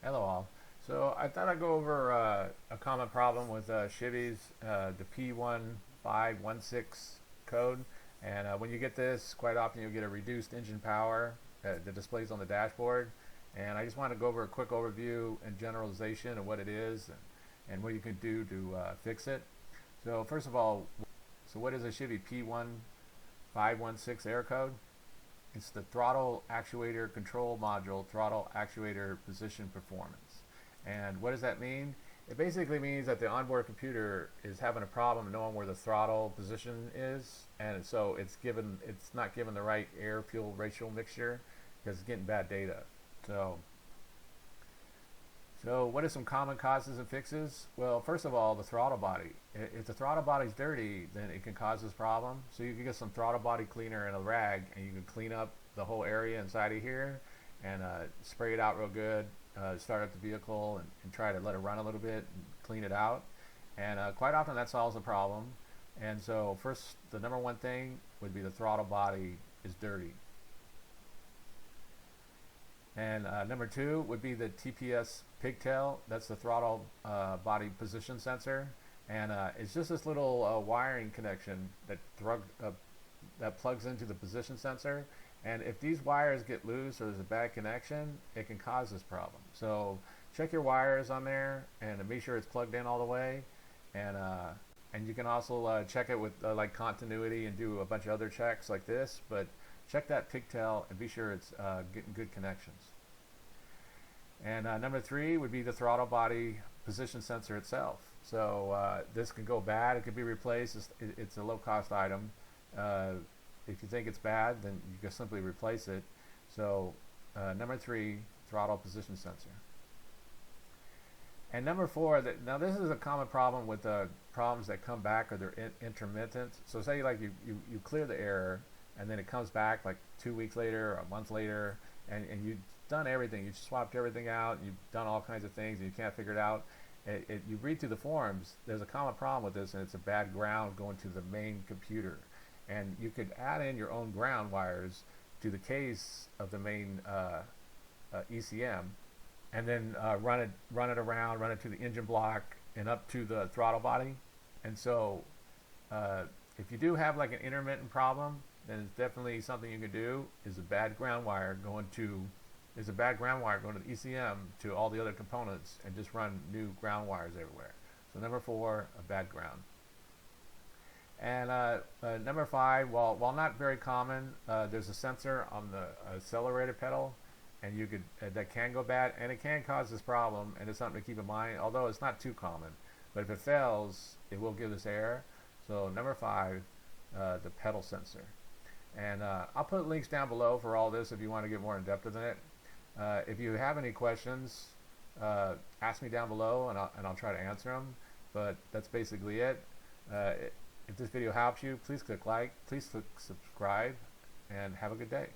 Hello all. So I thought I'd go over a common problem with Chevys, the P1516 code. And when you get this, quite often you'll get a reduced engine power that displays on the dashboard. And I just want to go over a quick overview and generalization of what it is and what you can do to fix it. So first of all, so what is a Chevy P1516 error code? It's the throttle actuator control module, throttle actuator position performance. And what does that mean? It basically means that the onboard computer is having a problem knowing where the throttle position is, and so it's not given the right air fuel ratio mixture because it's getting bad data. So what are some common causes and fixes? Well, first of all, the throttle body. If the throttle body is dirty, then it can cause this problem. So you can get some throttle body cleaner in a rag, and you can clean up the whole area inside of here, and spray it out real good. Start up the vehicle and try to let it run a little bit and clean it out. And quite often that solves the problem. And so first, the number one thing would be the throttle body is dirty. And number two would be the TPS pigtail. That's the throttle body position sensor. And it's just this little wiring connection that plugs into the position sensor. And if these wires get loose or there's a bad connection, it can cause this problem. So check your wires on there and make sure it's plugged in all the way. And you can also check it with like continuity and do a bunch of other checks like this. But check that pigtail and be sure it's getting good connections. And number three would be the throttle body position sensor itself. So this can go bad. It could be replaced. It's a low-cost item. If you think it's bad, then you can simply replace it. So number three, throttle position sensor. And number four, now this is a common problem with problems that come back or they're intermittent. So say like you clear the error and then it comes back like 2 weeks later or a month later, and you've done everything. You've swapped everything out. You've done all kinds of things and you can't figure it out. You read through the forums, there's a common problem with this, and it's a bad ground going to the main computer. And you could add in your own ground wires to the case of the main ECM, and then run it around, run it to the engine block and up to the throttle body. And so if you do have like an intermittent problem, then it's definitely something you can do. Is a bad ground wire going to the ECM to all the other components, and just run new ground wires everywhere. So number four, a bad ground. And number five, while not very common, there's a sensor on the accelerator pedal, and that can go bad, and it can cause this problem, and it's something to keep in mind, although it's not too common. But if it fails, it will give this error. So number five, the pedal sensor. And I'll put links down below for all this if you want to get more in depth in it. If you have any questions, ask me down below, and I'll try to answer them. But that's basically it. If this video helps you, please click like, please click subscribe, and have a good day.